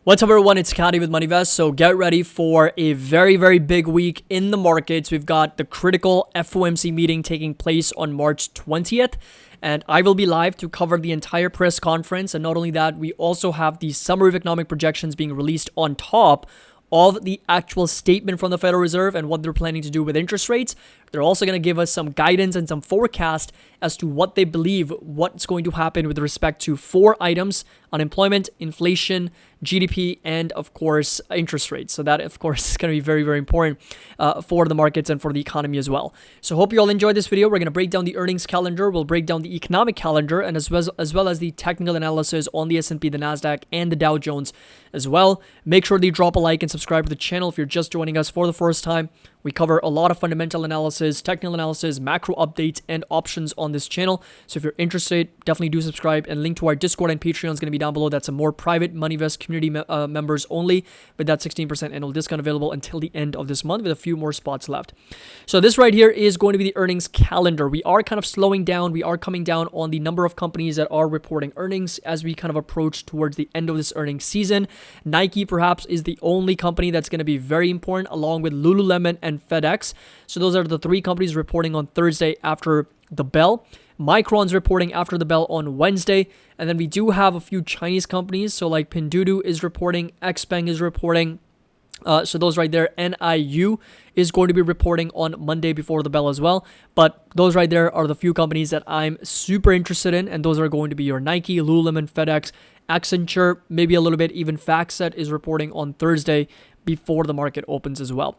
What's up, everyone? It's Kadi with MoneyVest. So get ready for a very, very big week in the markets. We've got the critical FOMC meeting taking place on March 20th. And I will be live to cover the entire press conference. And not only that, we also have the summary of economic projections being released on top of the actual statement from the Federal Reserve and what they're planning to do with interest rates. They're also going to give us some guidance and some forecast as to what they believe what's going to happen with respect to 4 items: unemployment, inflation, GDP, and of course, interest rates. So that, of course, is going to be very, very important for the markets and for the economy as well. So hope you all enjoyed this video. We're going to break down the earnings calendar. We'll break down the economic calendar and as well as the technical analysis on the S&P, the NASDAQ, and the Dow Jones as well. Make sure that you drop a like and subscribe to the channel if you're just joining us for the first time. We cover a lot of fundamental analysis, technical analysis, macro updates, and options on this channel. So if you're interested, definitely do subscribe. And link to our Discord and Patreon is going to be down below. That's a more private MoneyVest community members only, with that 16% annual discount available until the end of this month with a few more spots left. So this right here is going to be the earnings calendar. We are kind of slowing down. We are coming down on the number of companies that are reporting earnings as we kind of approach towards the end of this earnings season. Nike perhaps is the only company that's going to be very important, along with Lululemon and FedEx. So those are the 3 companies reporting on Thursday after the bell. Micron's reporting after the bell on Wednesday. And then we do have a few Chinese companies. So like Pinduoduo is reporting, XPeng is reporting. So those right there, NIU is going to be reporting on Monday before the bell as well. But those right there are the few companies that I'm super interested in. And those are going to be your Nike, Lululemon, FedEx, Accenture, maybe a little bit. Even FactSet is reporting on Thursday before the market opens as well.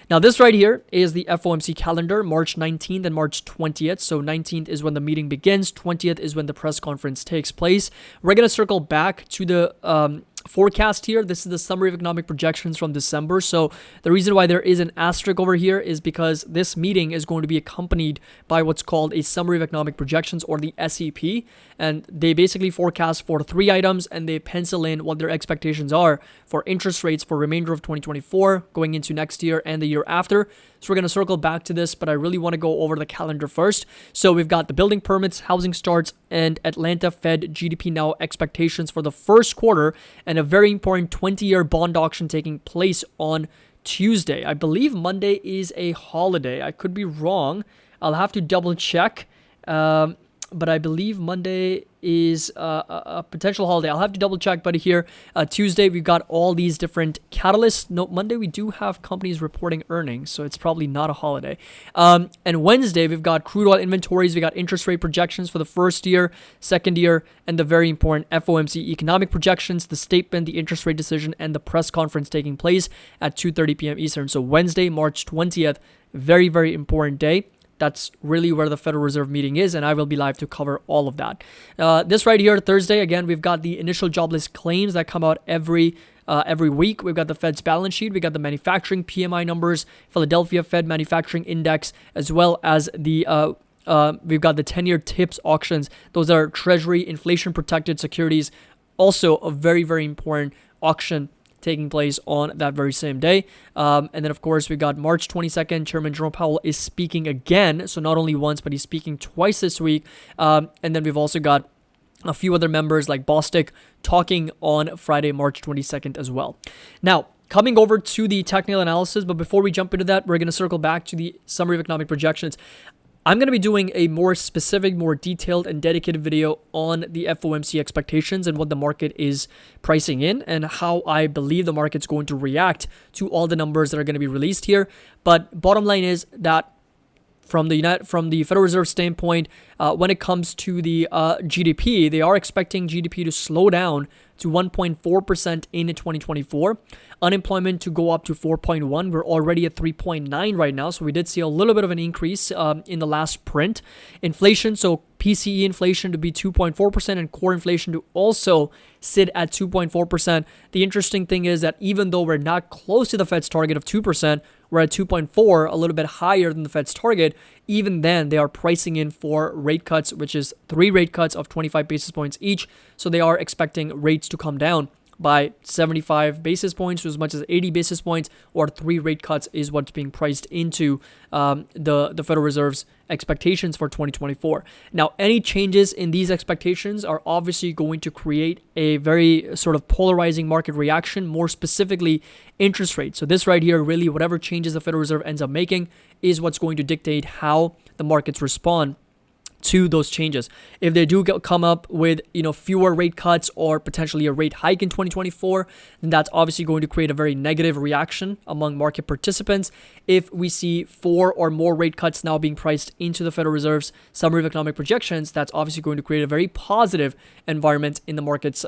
Now, this right here is the FOMC calendar, March 19th and March 20th. So 19th is when the meeting begins. 20th is when the press conference takes place. We're going to circle back to the forecast here. This is the summary of economic projections from December. So the reason why there is an asterisk over here is because this meeting is going to be accompanied by what's called a summary of economic projections, or the SEP. And they basically forecast for 3 items and they pencil in what their expectations are for interest rates for remainder of 2024, going into next year and the year after. So we're going to circle back to this, but I really want to go over the calendar first. So we've got the building permits, housing starts, and Atlanta Fed GDP Now expectations for the first quarter, and a very important 20-year bond auction taking place on Tuesday. I believe Monday is a holiday. I could be wrong. I'll have to double check. But I believe Monday is a potential holiday. I'll have to double check. But here, Tuesday, we've got all these different catalysts. No, Monday, we do have companies reporting earnings, so it's probably not a holiday. And Wednesday, we've got crude oil inventories. We got interest rate projections for the first year, second year, and the very important FOMC economic projections, the statement, the interest rate decision, and the press conference taking place at 2:30 p.m. Eastern. So Wednesday, March 20th, very, very important day. That's really where the Federal Reserve meeting is, and I will be live to cover all of that. This right here, Thursday, again, we've got the initial jobless claims that come out every week. We've got the Fed's balance sheet. We got the manufacturing PMI numbers, Philadelphia Fed Manufacturing Index, as well as the we've got the 10-year TIPS auctions. Those are Treasury inflation-protected securities. Also, a very, very important auction taking place on that very same day. And then, of course, we got March 22nd. Chairman Jerome Powell is speaking again. So not only once, but he's speaking twice this week. And then we've also got a few other members like Bostic talking on Friday, March 22nd as well. Now, coming over to the technical analysis, but before we jump into that, we're going to circle back to the summary of economic projections. I'm going to be doing a more specific, more detailed and dedicated video on the FOMC expectations and what the market is pricing in and how I believe the market's going to react to all the numbers that are going to be released here. But bottom line is that from the Federal Reserve standpoint, when it comes to the GDP, they are expecting GDP to slow down to 1.4% in 2024. Unemployment to go up to 4.1. We're already at 3.9 right now, so we did see a little bit of an increase in the last print. Inflation, so PCE inflation to be 2.4% and core inflation to also sit at 2.4%. The interesting thing is that even though we're not close to the Fed's target of 2%, we're at 2.4, a little bit higher than the Fed's target. Even then, they are pricing in for rate cuts, which is 3 rate cuts of 25 basis points each. So they are expecting rates to come down by 75 basis points to as much as 80 basis points, or 3 rate cuts is what's being priced into the Federal Reserve's expectations for 2024. Now, any changes in these expectations are obviously going to create a very sort of polarizing market reaction, more specifically interest rates. So this right here, really whatever changes the Federal Reserve ends up making is what's going to dictate how the markets respond to those changes. If they do come up with fewer rate cuts or potentially a rate hike in 2024, then that's obviously going to create a very negative reaction among market participants. If we see 4 or more rate cuts now being priced into the Federal Reserve's summary of economic projections, that's obviously going to create a very positive environment in the market's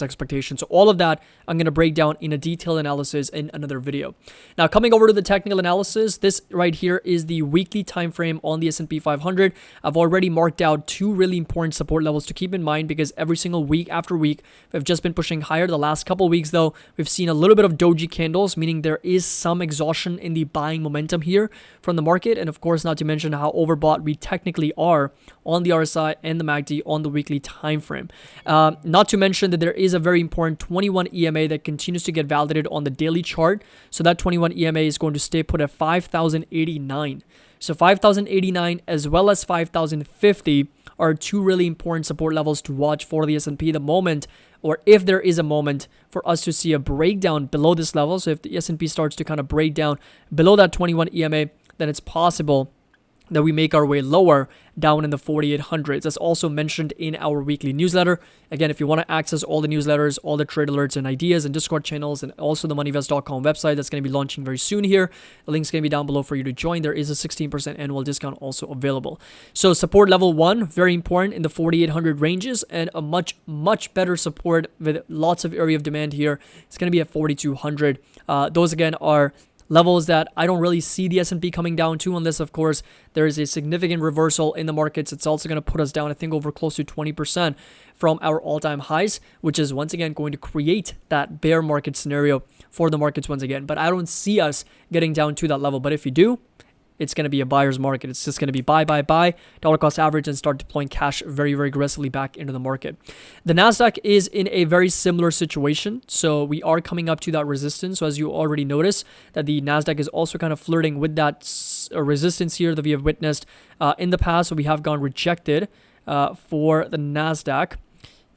expectations. So all of that I'm going to break down in a detailed analysis in another video. Now, coming over to the technical analysis, this right here is the weekly time frame on the S&P 500. I've already marked out 2 really important support levels to keep in mind, because every single week after week we've just been pushing higher. The last couple of weeks though, we've seen a little bit of doji candles, meaning there is some exhaustion in the buying momentum here from the market, and of course not to mention how overbought we technically are on the RSI and the MACD on the weekly time frame. Not to mention that there is a very important 21 EMA that continues to get validated on the daily chart. So that 21 EMA is going to stay put at 5,089. So 5,089 as well as 5,050 are 2 really important support levels to watch for the S&P. The moment, or if there is a moment for us to see a breakdown below this level, so if the S&P starts to kind of break down below that 21 EMA, then it's possible that we make our way lower down in the 4,800s. That's also mentioned in our weekly newsletter. Again, if you want to access all the newsletters, all the trade alerts and ideas and Discord channels, and also the moneyvest.com website that's going to be launching very soon here, the link's going to be down below for you to join. There is a 16% annual discount also available. So support level 1, very important in the 4,800 ranges, and a much better support with lots of area of demand here. It's going to be at 4,200. Those again are levels that I don't really see the S&P coming down to, unless of course there is a significant reversal in the markets. It's also going to put us down, I think, over close to 20% from our all-time highs, which is once again going to create that bear market scenario for the markets once again. But I don't see us getting down to that level. But if you do, it's going to be a buyer's market. It's just going to be buy, dollar cost average, and start deploying cash very, very aggressively back into the market. The NASDAQ is in a very similar situation. So we are coming up to that resistance. So as you already notice, that the NASDAQ is also kind of flirting with that resistance here that we have witnessed in the past. So we have gone rejected for the NASDAQ.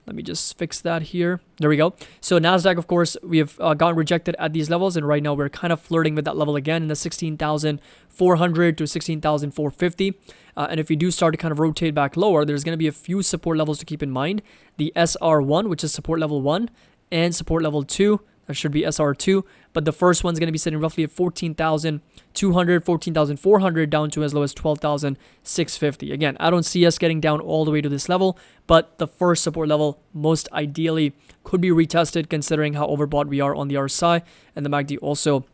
Let me just fix that here. There we go. So NASDAQ, of course, we have gotten rejected at these levels. And right now we're kind of flirting with that level again in the 16,400 to 16,450. And if you do start to kind of rotate back lower, there's going to be a few support levels to keep in mind. The SR1, which is support level 1, and support level 2. That should be SR2, but the first one's going to be sitting roughly at 14,200, 14,400 down to as low as 12,650. Again, I don't see us getting down all the way to this level, but the first support level most ideally could be retested, considering how overbought we are on the RSI, and the MACD also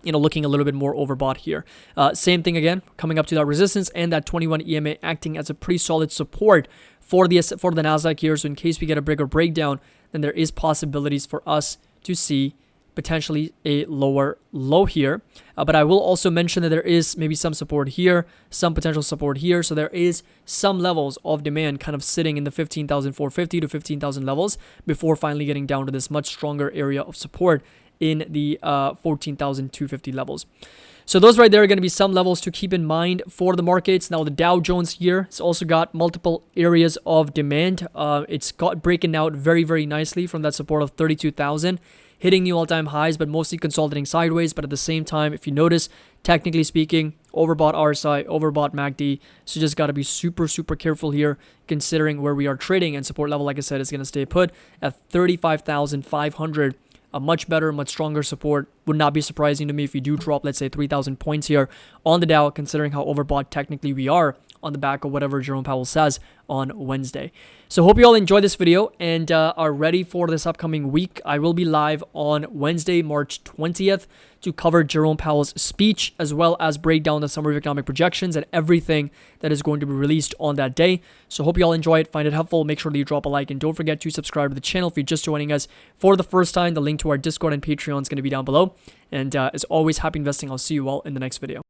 looking a little bit more overbought here. Same thing again, coming up to that resistance and that 21 EMA acting as a pretty solid support for the NASDAQ here. So in case we get a bigger breakdown, then there is possibilities for us to see potentially a lower low here. But I will also mention that there is maybe some support here, some potential support here. So there is some levels of demand kind of sitting in the 15,450 to 15,000 levels before finally getting down to this much stronger area of support in the 14,250 levels. So those right there are going to be some levels to keep in mind for the markets. Now the Dow Jones here, it's also got multiple areas of demand. It's got breaking out very, very nicely from that support of 32,000, hitting new all-time highs, but mostly consolidating sideways. But at the same time, if you notice, technically speaking, overbought RSI, overbought MACD. So just got to be super, super careful here, considering where we are trading. And support level, like I said, is going to stay put at 35,500. A much better, much stronger support. Would not be surprising to me if you do drop, let's say, 3,000 points here on the Dow, considering how overbought technically we are on the back of whatever Jerome Powell says on Wednesday. So hope you all enjoyed this video and are ready for this upcoming week. I will be live on Wednesday, March 20th to cover Jerome Powell's speech, as well as break down the summary of economic projections and everything that is going to be released on that day. So hope you all enjoy it, find it helpful. Make sure that you drop a like, and don't forget to subscribe to the channel if you're just joining us for the first time. The link to our Discord and Patreon is going to be down below. And as always, happy investing. I'll see you all in the next video.